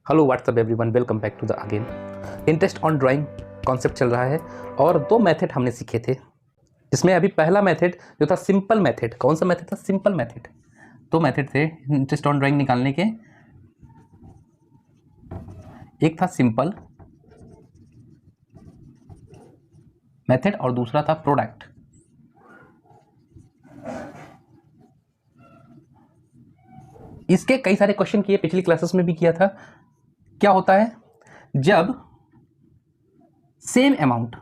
Hello what's up everyone, welcome back to the again. Interest on drawing concept चल रहा है और दो मेथड हमने सीखे थे। इसमें अभी पहला मेथड जो था सिंपल मेथड। कौन सा मेथड था? Simple method. दो मेथड थे इंटरेस्ट ऑन ड्राइंग निकालने के। एक था सिंपल मेथड और दूसरा था प्रोडक्ट। इसके कई सारे क्वेश्चन किए, पिछली क्लासेस में भी किया था। क्या होता है जब सेम अमाउंट,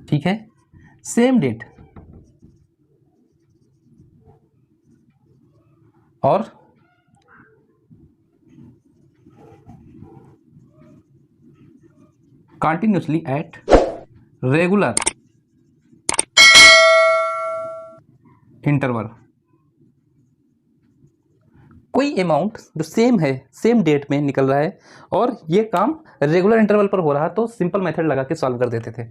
ठीक है, सेम डेट और कंटिन्यूसली एट रेगुलर इंटरवल, कोई अमाउंट जो सेम है, सेम डेट में निकल रहा है और ये काम रेगुलर इंटरवल पर हो रहा है, तो सिंपल मेथड लगा के सॉल्व कर देते थे।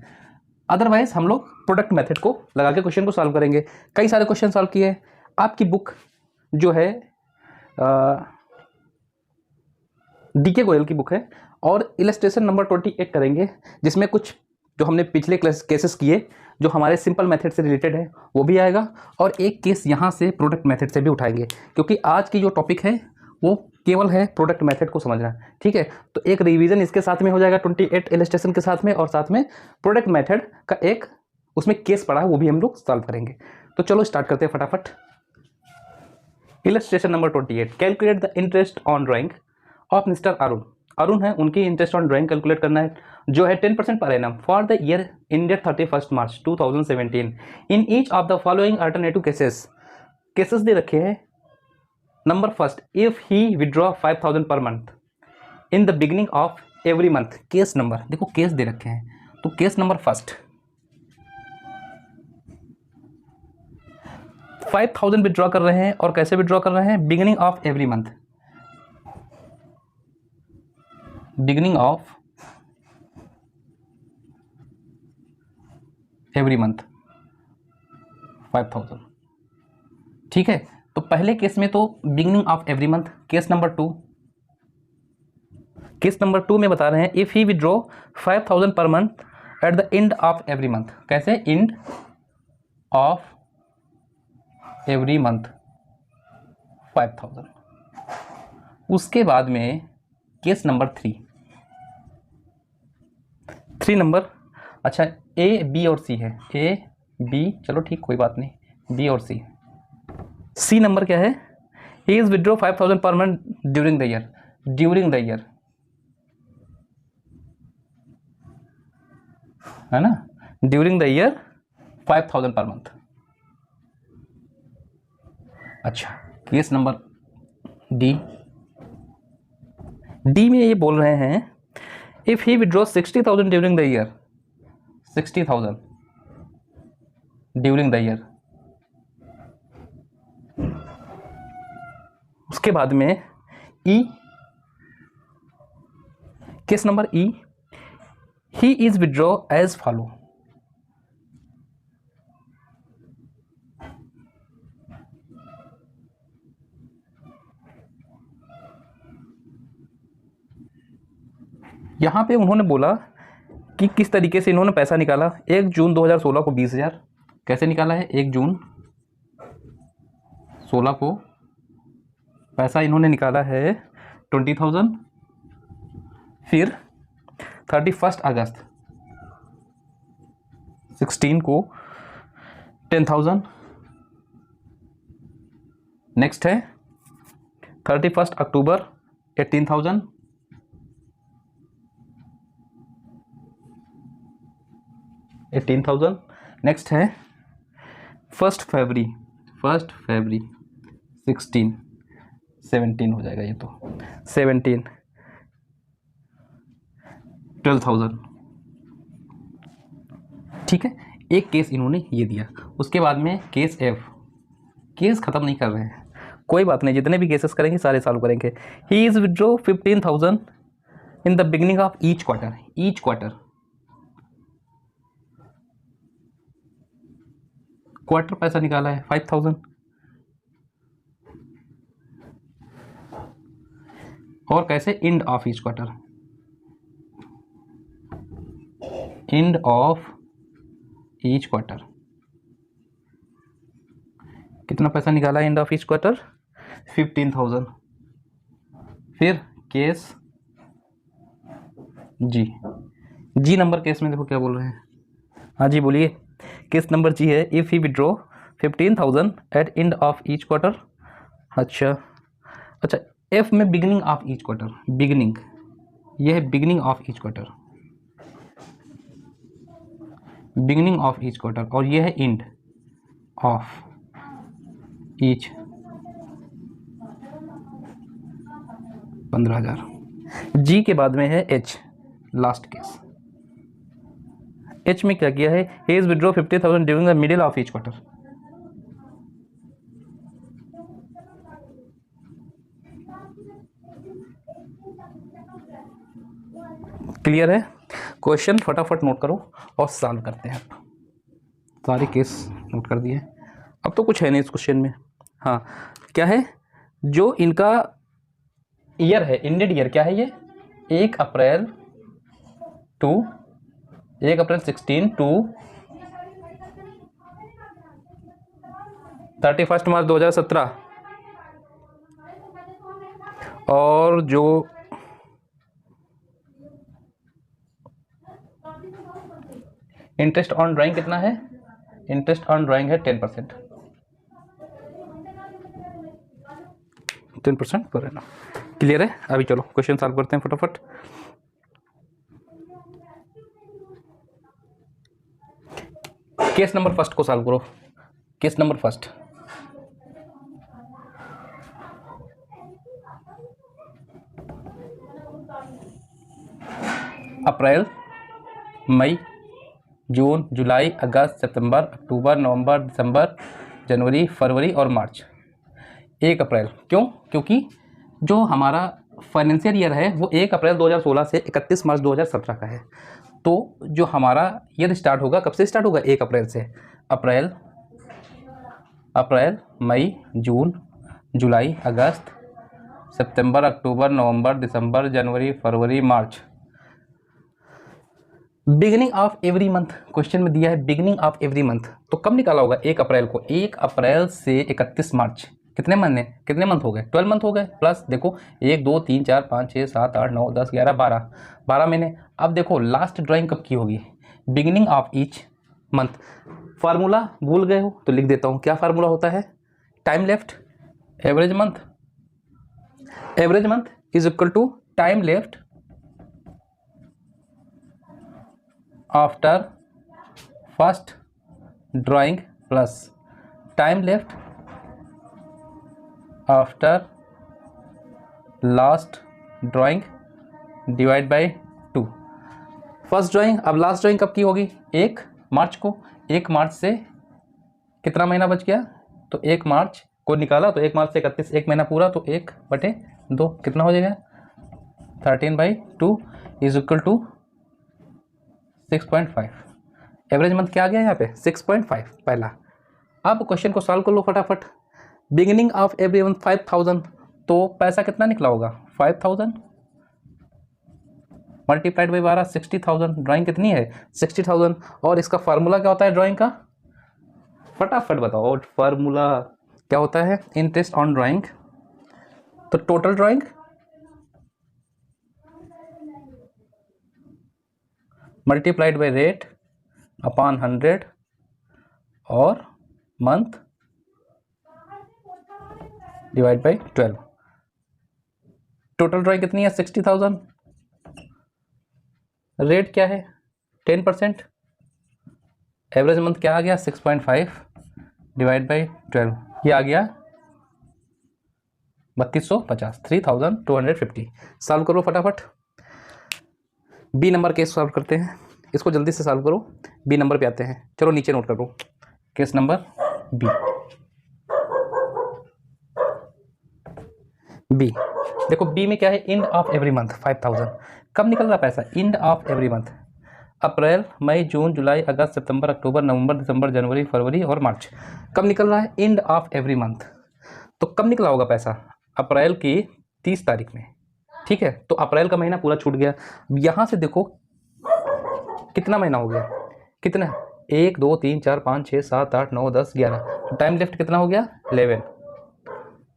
अदरवाइज हम लोग प्रोडक्ट मेथड को लगा के क्वेश्चन को सॉल्व करेंगे। कई सारे क्वेश्चन सॉल्व किए। आपकी बुक जो है डीके गोयल की बुक है और इलस्ट्रेशन नंबर 28 करेंगे, जिसमें कुछ जो हमने पिछले केसेस किए जो हमारे सिंपल मेथड से रिलेटेड है वो भी आएगा और एक केस यहाँ से प्रोडक्ट मेथड से भी उठाएंगे, क्योंकि आज की जो टॉपिक है वो केवल है प्रोडक्ट मेथड को समझना। ठीक है, तो एक रिवीजन इसके साथ में हो जाएगा 28 इलस्ट्रेशन के साथ में, और साथ में प्रोडक्ट मेथड का एक उसमें केस पड़ा है, वो भी हम लोग सॉल्व करेंगे। तो चलो स्टार्ट करते हैं फटाफट। Illustration number 28, calculate the interest on drying of mister Arun. Arun है, उनकी इंटरेस्ट ऑन ड्राइंग कैलकुलेट करना है जो है 10% per annum for the year ended 31 March 2017 in each of the following alternative cases they रखे हैं। Number first, if he withdraw 5000 per month in the beginning of every month. Case number देखो, case दे रखे हैं, तो case number first 5000 withdraw कर रहे हैं और कैसे विड्रॉ कर रहे हैं? Beginning of every month, beginning of every month 5000। ठीक है, तो पहले केस में तो beginning of every month. Case number two में बता रहे हैं if he withdraw 5000 per month at the end of every month. कैसे? End of every month 5000। उसके बाद में केस नंबर थ्री नंबर, अच्छा ए बी और सी है, ए बी, चलो ठीक, कोई बात नहीं, बी और सी नंबर क्या है? ही is withdraw 5000 per month during the year, है ना, during the year 5000 per month. अच्छा, केस नंबर डी में ये बोल रहे हैं if he withdraw 60,000 during the year, 60,000 during the year. उसके बाद में E, case number E, he is withdraw as follow. यहां पे उन्होंने बोला कि किस तरीके से इन्होंने पैसा निकाला। 1 जून 2016 को 20,000 कैसे निकाला है? 1 जून 16 को पैसा इन्होंने निकाला है 20,000। फिर 31 अगस्त 16 को 10,000। नेक्स्ट है 31 अक्टूबर 18,000। नेक्स्ट है 1 फरवरी 16 17 हो जाएगा ये तो, 17 12,000। ठीक है, एक केस इन्होंने ये दिया। उसके बाद में केस एफ, केस खत्म नहीं कर रहे हैं, कोई बात नहीं, जितने भी केसेस करेंगे सारे सॉल्व करेंगे। ही is withdraw 15,000 in the beginning of each quarter पैसा निकाला है 5,000। और कैसे, end of each quarter, end of each quarter. कितना पैसा निकाला एंड ऑफ ईच क्वार्टर? 15,000। फिर केस जी नंबर केस में देखो क्या बोल रहे हैं। हाँ जी बोलिए। केस नंबर जी है, if he withdraw 15,000 at end of each quarter. अच्छा, एफ में beginning of each quarter, beginning, ये है beginning of each quarter, beginning of each quarter, और ये है एंड ऑफ ईच 15,000। जी के बाद में है एच, लास्ट केस। एच में क्या किया है, ही is withdraw 50,000 during the middle of each quarter. Clear है? क्वेश्चन फटाफट नोट करो और सॉल्व करते हैं। सारे केस नोट कर दिए। अब तो कुछ है नहीं इस क्वेश्चन में। हाँ, क्या है, जो इनका ईयर है, इंडेड ईयर क्या है ये, 1 अप्रैल 16 टू 31 मार्च 2017, और जो इंटरेस्ट ऑन ड्राइंग कितना है, इंटरेस्ट ऑन ड्राइंग है 10%, 10% पर है ना। क्लियर है? अभी चलो क्वेश्चन सॉल्व करते हैं फटाफट। केस नंबर फर्स्ट को सॉल्व करो। केस नंबर फर्स्ट, अप्रैल, मई, जून, जुलाई, अगस्त, सितंबर, अक्टूबर, नवंबर, दिसंबर, जनवरी, फरवरी और मार्च। 1 अप्रैल क्यों? क्योंकि जो हमारा फाइनेंशियल ईयर है वो 1 अप्रैल 2016 से 31 मार्च 2017 का है। तो जो हमारा ईयर स्टार्ट होगा, कब से स्टार्ट होगा? 1 अप्रैल से। अप्रैल, मई, जून, जुलाई, अगस्त, सितंबर, अक्टूबर, नवंबर, दिसंबर, जनवरी, फरवरी, मार्च। Beginning of every month question में दिया है, बिगिनिंग ऑफ एवरी मंथ। तो कब निकाला होगा? 1 अप्रैल को। 1 अप्रैल से 31 मार्च, कितने महीने, कितने मंथ हो गए? 12 मंथ हो गए। प्लस देखो 1 2 3 4 5 6 7 8 9 10 11 12 महीने। अब देखो लास्ट ड्राइंग कब की होगी? Beginning of each month. Formula भूल गए हो तो लिख देता हूँ। क्या फार्मूला होता है? Time left average month, average month is equal to time left after first drawing plus time left after last drawing divide by 2। First drawing, अब लास्ट ड्राइंग कब की होगी? 1 मार्च को। 1 मार्च से कितना महीना बच गया? तो 1 मार्च को निकाला तो 1 मार्च से 31, 1 महीना पूरा, तो 1/2 कितना हो जाएगा? 13/2 is equal to 6.5। Average month क्या आ गया यहाँ पे? 6.5 पहला। अब क्वेश्चन को सॉल्व कर लो फटाफट। बिगिनिंग ऑफ एवरी मंथ 5,000, तो पैसा कितना निकला होगा? 5,000 मल्टीप्लाइड बाई 12, 60,000। ड्राइंग कितनी है? 60,000। और इसका फार्मूला क्या होता है ड्राइंग का? फटाफट बताओ फार्मूला क्या होता है? इंटरेस्ट ऑन ड्राइंग, तो total drawing multiplied by rate upon 100 और month divide by 12। Total drawing कितनी है? 60,000। रेट क्या है? 10%। एवरेज मंथ क्या आ गया? 6.5 डिवाइड बाई 12, ये आ गया 3250, 3250। सॉल्व करो फटाफट। बी नंबर केस सॉल्व करते हैं, इसको जल्दी से सॉल्व करो। बी नंबर पे आते हैं। चलो नीचे नोट करो केस नंबर बी। बी देखो, बी में क्या है? End of every month 5,000। कब निकल रहा पैसा? End of every month. अप्रैल, मई, जून, जुलाई, अगस्त, सितंबर, अक्टूबर, नवंबर, दिसंबर, जनवरी, फरवरी और मार्च। कब निकल रहा है? End of every month. तो कब निकला होगा पैसा? अप्रैल की 30 तारीख में। ठीक है, तो अप्रैल का महीना पूरा छूट गया। यहाँ से देखो कितना महीना हो गया, कितना, 1 2 3 4 5 6 7 8 9 10 11, टाइम लेफ्ट कितना हो गया 11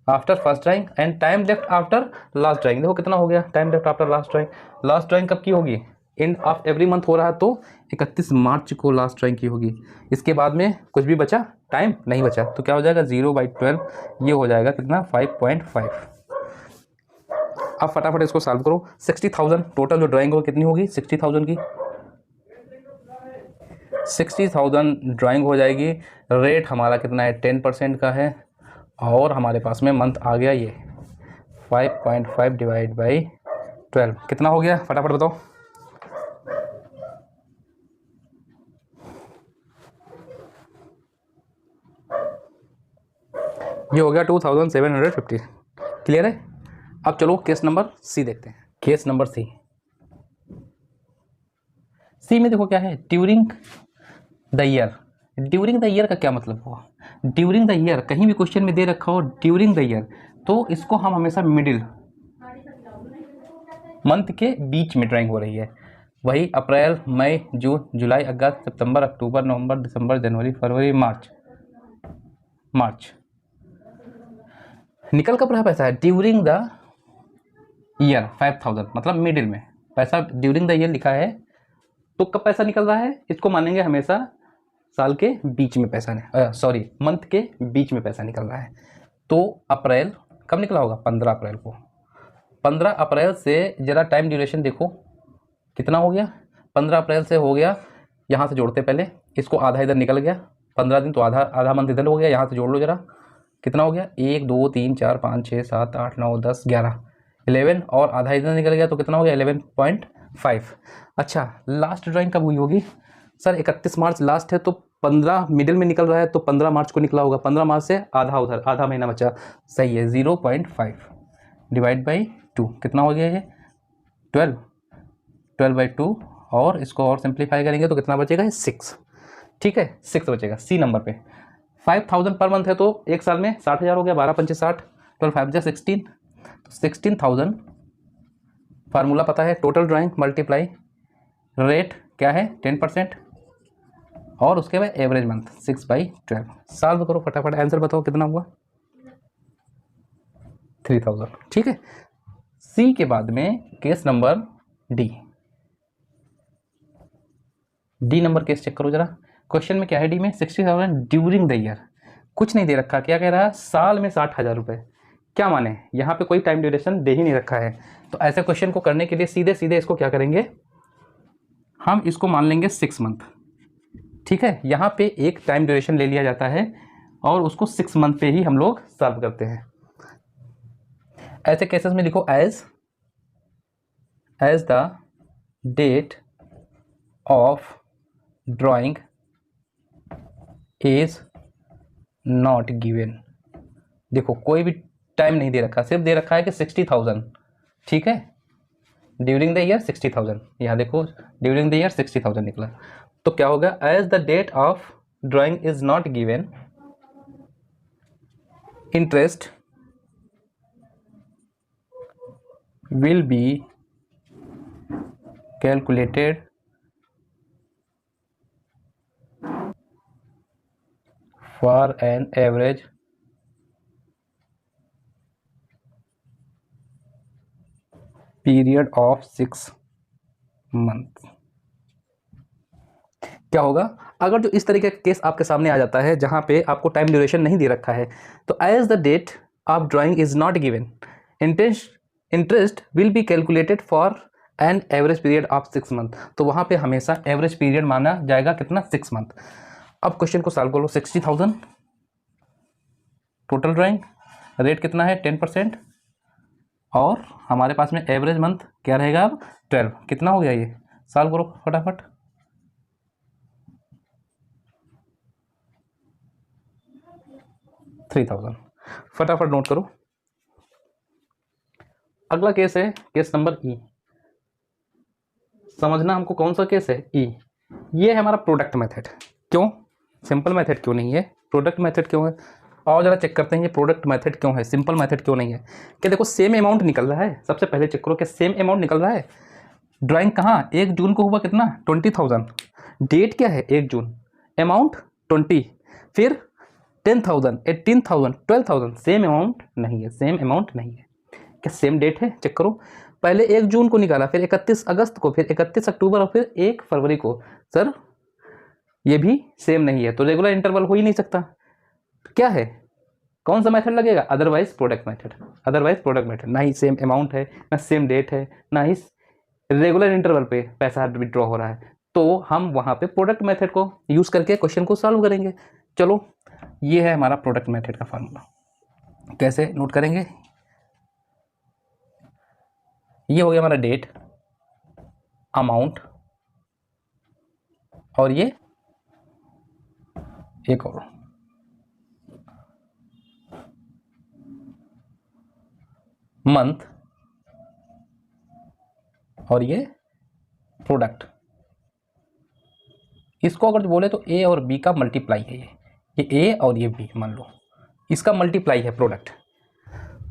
after first drawing, and time left after last drawing देखो कितना हो गया, time left after last drawing. Last drawing कब की होगी, एंड ऑफ एवरी मंथ हो रहा है, तो 31 मार्च को लास्ट ड्राइंग की होगी। इसके बाद में कुछ भी बचा, टाइम नहीं बचा, तो क्या हो जाएगा 0/12, ये हो जाएगा कितना 5.5। अब फटाफट इसको सॉल्व करो। 60,000 टोटल जो ड्राइंग होगी कितनी होगी, 60,000 की 60,000 ड्राइंग हो जाएगी। रेट हमारा कितना है 10% का है, और हमारे पास में मंथ आ गया ये 5.5 डिवाइड बाई 12 कितना हो गया, फटाफट बताओ। ये हो गया 2750। क्लियर है। अब चलो केस नंबर सी देखते हैं। केस नंबर सी में देखो क्या है, during the year. During the year का क्या मतलब हुआ, ड्यूरिंग द ईयर कहीं भी क्वेश्चन में दे रखा हो ड्यूरिंग द ईयर, तो इसको हम हमेशा मिडिल मंथ के बीच में ड्राइंग हो रही है। वही अप्रैल मई जून जुलाई अगस्त सितंबर अक्टूबर नवंबर दिसंबर जनवरी फरवरी मार्च निकल कब रहा पैसा है, ड्यूरिंग द ईयर 5,000 मतलब मिडिल में पैसा ड्यूरिंग द ईयर लिखा है, तो कब पैसा निकल रहा है, इसको मानेंगे हमेशा साल के बीच में पैसा मंथ के बीच में पैसा निकल रहा है। तो अप्रैल कब निकला होगा, 15 अप्रैल को। 15 अप्रैल से ज़रा टाइम ड्यूरेशन देखो कितना हो गया, 15 अप्रैल से हो गया, यहाँ से जोड़ते पहले इसको, आधा इधर निकल गया, 15 दिन तो आधा मंथ इधर हो गया, यहाँ से जोड़ लो जरा कितना हो गया, 1 2 3 4 5 6 7 8 9 10 11 11, और आधा इधर निकल गया तो कितना हो गया 11.5। अच्छा लास्ट ड्राइंग कब हुई होगी सर, 31 मार्च लास्ट है, तो 15 मिडिल में निकल रहा है, तो 15 मार्च को निकला होगा, 15 मार्च से आधा उधर, आधा महीना बचा, सही है। 0.5 डिवाइड बाई 2 कितना हो गया ये 12/2, और इसको और सिंप्लीफाई करेंगे तो कितना बचेगा 6। ठीक है 6 बचेगा सी नंबर पे। 5,000 पर मंथ है, तो एक साल में 60,000 हो गया, 12 पंचे 60, 12 5 16, तो 16,000 फार्मूला पता है, टोटल ड्राइंग मल्टीप्लाई रेट क्या है 10%, और उसके बाद एवरेज मंथ 6/12। सॉल्व करो फटाफट, आंसर बताओ कितना हुआ 3,000। ठीक है। सी के बाद में case number D number case check करो जरा। क्वेश्चन में क्या है डी में, 60,000 ड्यूरिंग द ईयर, कुछ नहीं दे रखा, क्या कह रहा है साल में 60,000 रुपये। क्या माने, यहाँ पे कोई टाइम ड्यूरेशन दे ही नहीं रखा है, तो ऐसे क्वेश्चन को करने के लिए सीधे सीधे इसको क्या करेंगे, हम इसको मान लेंगे 6 मंथ। ठीक है, यहाँ पे एक टाइम ड्यूरेशन ले लिया जाता है और उसको 6 मंथ पे ही हम लोग सॉल्व करते हैं। ऐसे केसेस में लिखो as the date of drawing is not given. देखो कोई भी टाइम नहीं दे रखा, सिर्फ दे रखा है कि 60,000। ठीक है, ड्यूरिंग द ईयर 60,000, यहाँ देखो ड्यूरिंग द ईयर 60,000 निकला, तो क्या होगा, as the date of drawing is not given, interest will be calculated for an average period of 6 months। क्या होगा, अगर जो इस तरीके का केस आपके सामने आ जाता है जहां पे आपको टाइम ड्यूरेशन नहीं दे रखा है, तो as the date of drawing is not given, interest will be calculated for an average period of 6 month, तो वहाँ पे हमेशा एवरेज पीरियड माना जाएगा कितना 6 मंथ। अब क्वेश्चन को सॉल्व करो, 60,000 टोटल ड्राइंग, रेट कितना है 10%, और हमारे पास में एवरेज मंथ क्या रहेगा अब 12, कितना हो गया ये, सॉल्व करो फटाफट। फटाफट नोट करो। अगला केस है केस नंबर ई। समझना हमको कौन सा केस है, ई। ये है हमारा प्रोडक्ट मेथड। क्यों, सिंपल मेथड क्यों नहीं है, प्रोडक्ट मेथड क्यों है, और ज़रा चेक करते हैं ये प्रोडक्ट मेथड क्यों है, सिंपल मेथड क्यों नहीं है। क्या देखो सेम अमाउंट निकल रहा है, सबसे पहले चेक करो क्या सेम अमाउंट निकल रहा है। ड्राइंग कहाँ 1 जून को हुआ कितना 20,000, डेट क्या है 1 जून, अमाउंट 20, फिर 10,000, 18,000, 12,000, सेम अमाउंट नहीं है, सेम अमाउंट नहीं है। क्या सेम डेट है, चेक करो। पहले 1 जून को निकाला, फिर 31 अगस्त को, फिर 31 अक्टूबर और फिर 1 फरवरी को। सर ये भी सेम नहीं है, तो रेगुलर इंटरवल हो ही नहीं सकता। क्या है, कौन सा मेथड लगेगा, otherwise product method. Otherwise product method, ना ही सेम अमाउंट है, ना सेम डेट है, ना ही रेगुलर इंटरवल पे पैसा विड्रॉ हो रहा है, तो हम वहाँ पे प्रोडक्ट मेथड को यूज़ करके क्वेश्चन को सॉल्व करेंगे। चलो ये है हमारा प्रोडक्ट मेथड का फार्मूला। कैसे नोट करेंगे, ये हो गया हमारा डेट, अमाउंट, और ये एक और मंथ, और ये प्रोडक्ट। इसको अगर बोले तो ए और बी का मल्टीप्लाई है ये ए और ये बी मान लो, इसका मल्टीप्लाई है प्रोडक्ट।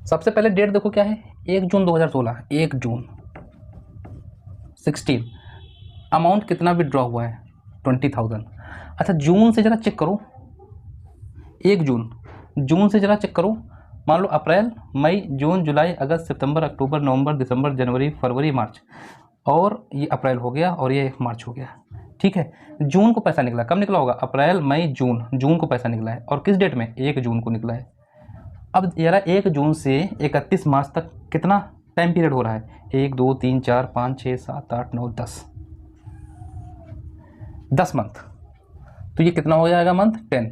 सबसे पहले डेट देखो क्या है 1 जून 2016, 1 जून 16, अमाउंट कितना विड्रॉ हुआ है 20,000। अच्छा जून से ज़रा चेक करो, 1 जून से ज़रा चेक करो, मान लो अप्रैल मई जून जुलाई अगस्त सितंबर अक्टूबर नवंबर दिसंबर जनवरी फरवरी मार्च, और ये अप्रैल हो गया और ये मार्च हो गया, ठीक है। जून को पैसा निकला, कब निकला होगा अप्रैल मई जून को पैसा निकला है, और किस डेट में 1 जून को निकला है। अब जरा 1 जून से 31 मार्च तक कितना टाइम पीरियड हो रहा है, 1 2 3 4 5 6 7 8 9 10 मंथ, तो ये कितना हो जाएगा मंथ 10,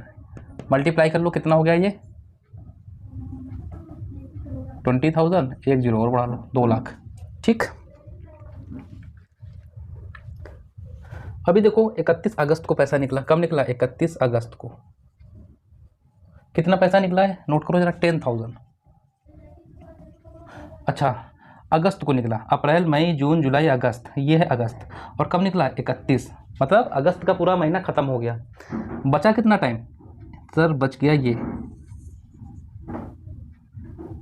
मल्टीप्लाई कर लो कितना हो गया ये 20,000, 1 जीरो और बढ़ा लो 2 लाख, ठीक। अभी देखो 31 अगस्त को पैसा निकला, कब निकला 31 अगस्त को, कितना पैसा निकला है नोट करो जरा 10,000। अच्छा अगस्त को निकला, अप्रैल मई जून जुलाई अगस्त, ये है अगस्त, और कब निकला 31, मतलब अगस्त का पूरा महीना ख़त्म हो गया, बचा कितना टाइम सर, बच गया ये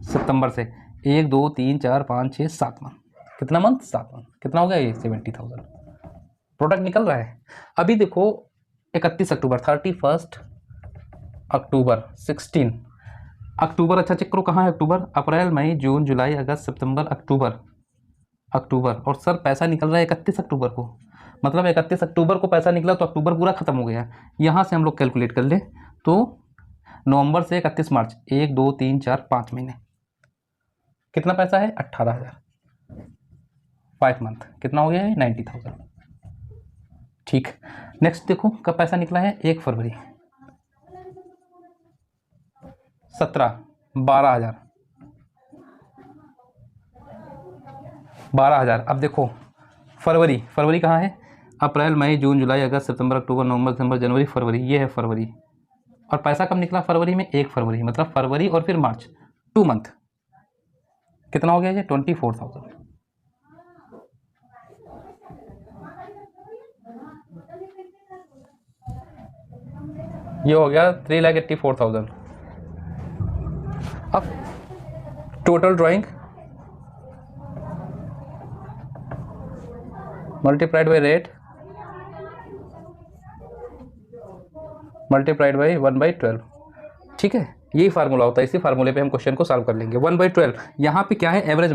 सितंबर से 1 2 3 4 5 6 7 मंथ, कितना मंथ 7 मंथ, कितना हो गया ये 70,000 प्रोडक्ट निकल रहा है। अभी देखो 31 अक्टूबर 31 अक्टूबर 16 अक्टूबर, अच्छा चेक करो कहाँ है अक्टूबर, अप्रैल मई जून जुलाई अगस्त सितंबर अक्टूबर, और सर पैसा निकल रहा है 31 अक्टूबर को, मतलब 31 अक्टूबर को पैसा निकला तो अक्टूबर पूरा खत्म हो गया। यहाँ से हम लोग कैलकुलेट कर ले तो नवंबर से 31 मार्च 1 2 3 4 5 महीने, कितना पैसा है 18,000, 5 मंथ कितना हो गया है 90,000, ठीक। नेक्स्ट देखो कब पैसा निकला है 1 फरवरी 17 12,000। अब देखो फरवरी कहाँ है, अप्रैल मई जून जुलाई अगस्त सितंबर अक्टूबर नवंबर दिसंबर जनवरी फरवरी, ये है फरवरी, और पैसा कब निकला फरवरी में 1 फरवरी, मतलब फरवरी और फिर मार्च 2 मंथ, कितना हो गया ये 24,000। ये हो गया 3,84,000। अब total drawing multiplied by rate multiplied by 1/12, ठीक है। यही फार्मूला होता है, इसी फार्मूले पे हम क्वेश्चन को सॉल्व कर लेंगे। 1/12 यहाँ पे क्या है एवरेज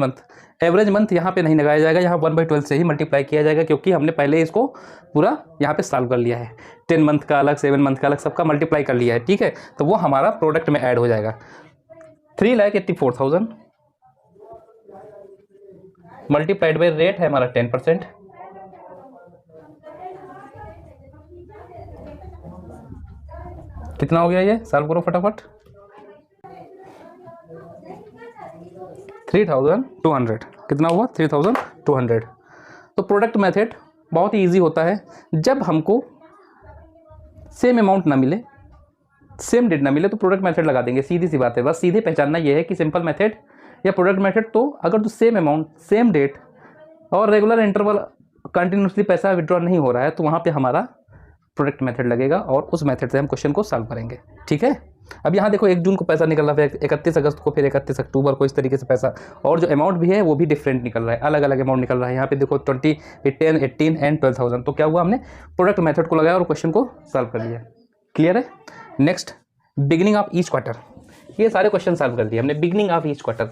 मंथ यहाँ पे नहीं लगाया जाएगा, यहाँ 1/12 से ही मल्टीप्लाई किया जाएगा, क्योंकि हमने पहले इसको पूरा यहाँ पे सॉल्व कर लिया है, 10 मंथ का अलग 7 मंथ का अलग सबका मल्टीप्लाई कर लिया है, ठीक है। तो वो हमारा प्रोडक्ट में ऐड हो जाएगा। 3,84,000 मल्टीप्लाइड बाई रेट है हमारा 10%, कितना हो गया ये सॉल्व करो फटाफट 3,200, कितना हुआ 3,200। तो प्रोडक्ट मेथड बहुत ही ईजी होता है, जब हमको सेम अमाउंट ना मिले सेम डेट ना मिले तो प्रोडक्ट मेथड लगा देंगे, सीधी सी बात है। बस सीधे पहचानना ये है कि सिंपल मेथड या प्रोडक्ट मेथड, तो अगर तो सेम अमाउंट सेम डेट और रेगुलर इंटरवल कंटिन्यूसली पैसा विड्रॉ नहीं हो रहा है तो वहाँ पे हमारा प्रोडक्ट मेथड लगेगा और उस मेथड से हम क्वेश्चन को सॉल्व करेंगे, ठीक है। अब यहाँ देखो 1 जून को पैसा निकल रहा है, 31 अगस्त को, फिर 31 अक्टूबर को, इस तरीके से पैसा, और जो अमाउंट भी है वो भी डिफरेंट निकल रहा है, अलग अलग अमाउंट निकल रहा है। यहाँ पे देखो 20, 10, 18 एंड 12,000। तो क्या हुआ, हमने प्रोडक्ट मेथड को लगाया और क्वेश्चन को सॉल्व कर लिया। क्लियर है। Next, beginning of each quarter. ये सारे क्वेश्चन सॉल्व कर दिए हमने। बिगिनिंग ऑफ ईच क्वार्टर,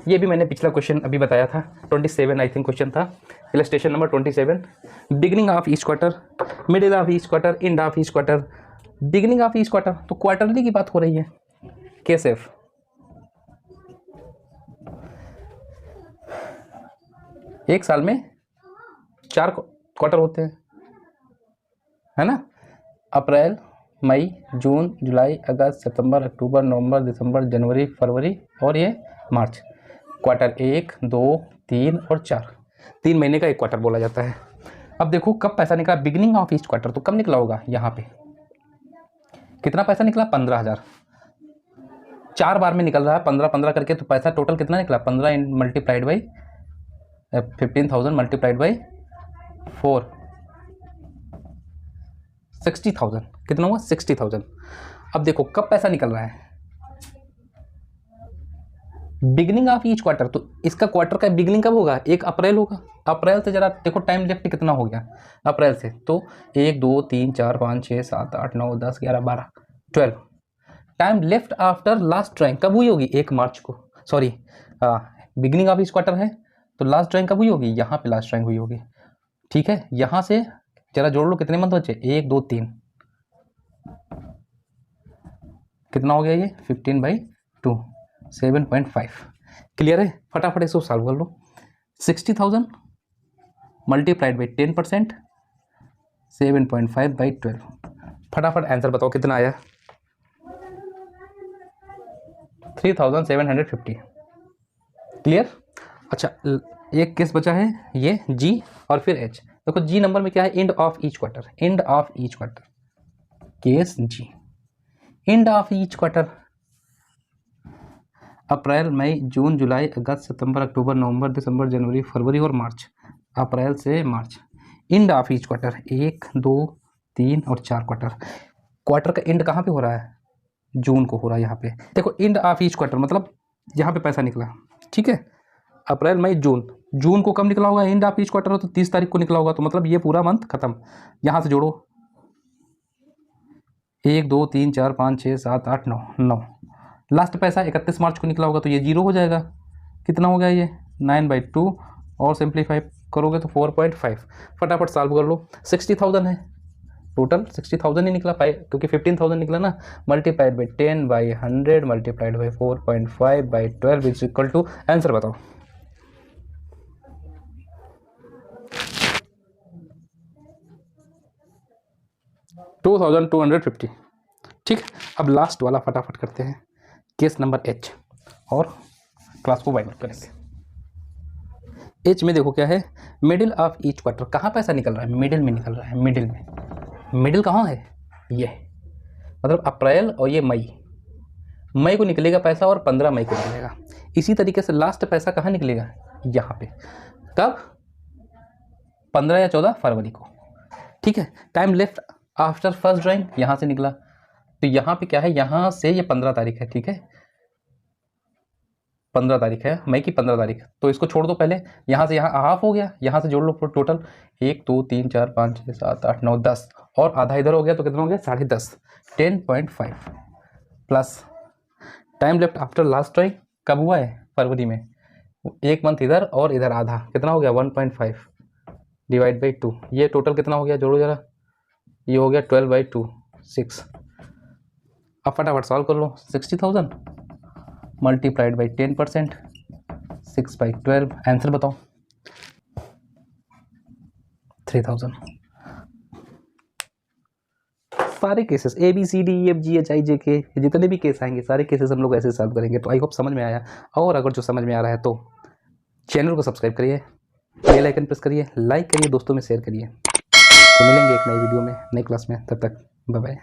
ये भी मैंने पिछला क्वेश्चन अभी बताया था, 27 आई थिंक क्वेश्चन था, illustration number 27। Beginning of each quarter, middle of each quarter, end of each quarter. Beginning of each quarter तो क्वार्टरली की बात हो रही है। केसेफ एक साल में 4 क्वार्टर होते हैं, है ना। अप्रैल, मई, जून, जुलाई, अगस्त, सितंबर, अक्टूबर, नवंबर, दिसंबर, जनवरी, फरवरी और ये मार्च। क्वार्टर 1, 2, 3 और 4, 3 महीने का एक क्वार्टर बोला जाता है। अब देखो कब पैसा निकला, बिगिनिंग ऑफ ईच क्वार्टर, तो कब निकला होगा, यहाँ पे कितना पैसा निकला, 15,000। 4 बार में निकल रहा है, 15-15 करके, तो पैसा टोटल कितना निकला, 15 मल्टीप्लाइड बाई 15,000 मल्टीप्लाइड बाई 4, 60,000। कितना हुआ, 60,000। अब देखो कब पैसा निकल रहा है, बिगिनिंग ऑफ ईच क्वार्टर, तो इसका क्वार्टर का बिगिनिंग कब होगा, 1 अप्रैल होगा। अप्रैल से जरा देखो टाइम लेफ्ट कितना हो गया अप्रैल से, तो 1, 2, 3, 4, 5, 6, 7, 8, 9, 10, 11, 12, 12। Time left after last drawing कब हुई होगी, 1 मार्च को, sorry beginning of each quarter है तो लास्ट ड्राइंग कब हुई होगी, यहाँ पे लास्ट ड्राइंग हुई होगी। ठीक है, यहाँ से जरा जोड़ लो, कितने मंथ बचे, 1, 2, 3, कितना हो गया ये, 15/2, 7.5। क्लियर है। फटाफट इसको सॉल्व कर लो। 60,000 मल्टीप्लाइड बाई 10%, 7.5/12। फटाफट आंसर बताओ कितना आया, 3,750। क्लियर। अच्छा, एक केस बचा है, ये जी और फिर एच। देखो जी नंबर में क्या है, end of each quarter, end of each quarter, case G, end of each quarter, अप्रैल, मई, जून, जुलाई, अगस्त, सितंबर, अक्टूबर, नवंबर, दिसंबर, जनवरी, फरवरी और मार्च। अप्रैल से मार्च, एंड ऑफ ईच क्वार्टर, 1, 2, 3 और 4 क्वार्टर। क्वार्टर का एंड कहाँ पे हो रहा है, जून को हो रहा है। यहाँ पे देखो एंड ऑफ ईच क्वार्टर मतलब यहाँ पे पैसा निकला, ठीक है, अप्रैल, मई, जून। जून को कब निकला होगा, एंड ऑफ ईच क्वार्टर हो तो 30 तारीख को निकला होगा, तो मतलब ये पूरा मंथ खत्म। यहाँ से जोड़ो, 1, 2, 3, 4, 5, 6, 7, 8, 9। लास्ट पैसा 31 मार्च को निकला होगा, तो ये 0 हो जाएगा। कितना हो गया ये, 9/2, और सिंप्लीफाई करोगे तो 4.5। फटाफट सॉल्व कर लो। 60,000 है टोटल, 60,000 ही निकला, क्योंकि 15,000 निकला ना, multiplied by 10/100 multiplied by 4.5/12 is equal to, answer बताओ। $2,250। ठीक, अब लास्ट वाला फटाफट करते हैं, केस नंबर एच, और क्लास को वाइंड अप करेंगे। एच में देखो क्या है, मिडिल ऑफ ईच क्वार्टर, कहाँ पैसा निकल रहा है, मिडिल में निकल रहा है, मिडिल में। मिडिल कहाँ है, ये मतलब अप्रैल और ये मई, मई को निकलेगा पैसा और 15 मई को निकलेगा। इसी तरीके से लास्ट पैसा कहाँ निकलेगा, यहाँ पे, कब, 15 या 14 फरवरी को। ठीक है, time left after first drawing यहाँ से निकला, तो यहाँ पे क्या है, यहाँ से ये 15 तारीख है, ठीक है, 15 तारीख है, मई की 15 तारीख, तो इसको छोड़ दो पहले, यहाँ से यहाँ हाफ हो गया, यहाँ से जोड़ लो टोटल, 1, 2, 3, 4, 5, 6, 7, 8, 9, 10, और आधा इधर हो गया, तो कितना हो गया, 10.5, 10.5 plus time left after last drawing कब हुआ है, फरवरी में, 1 मंथ इधर और इधर आधा, कितना हो गया, 1.5 डिवाइड बाई 2, ये टोटल कितना हो गया, जोड़ो जरा, ये हो गया 12/2, 6। अब फटाफट सॉल्व कर लो। 60,000 मल्टीप्लाइड बाई 10%, 6/12, आंसर बताओ, 3,000। सारे केसेस ABCDEFGHIJK जितने भी केस आएंगे, सारे केसेस हम लोग ऐसे सॉल्व करेंगे। तो आई होप समझ में आया, और अगर जो समझ में आ रहा है तो चैनल को सब्सक्राइब करिए, बेल आइकन प्रेस करिए, लाइक करिए, दोस्तों में शेयर करिए। तो मिलेंगे एक नई वीडियो में, नई क्लास में, तब तक बाय बाय।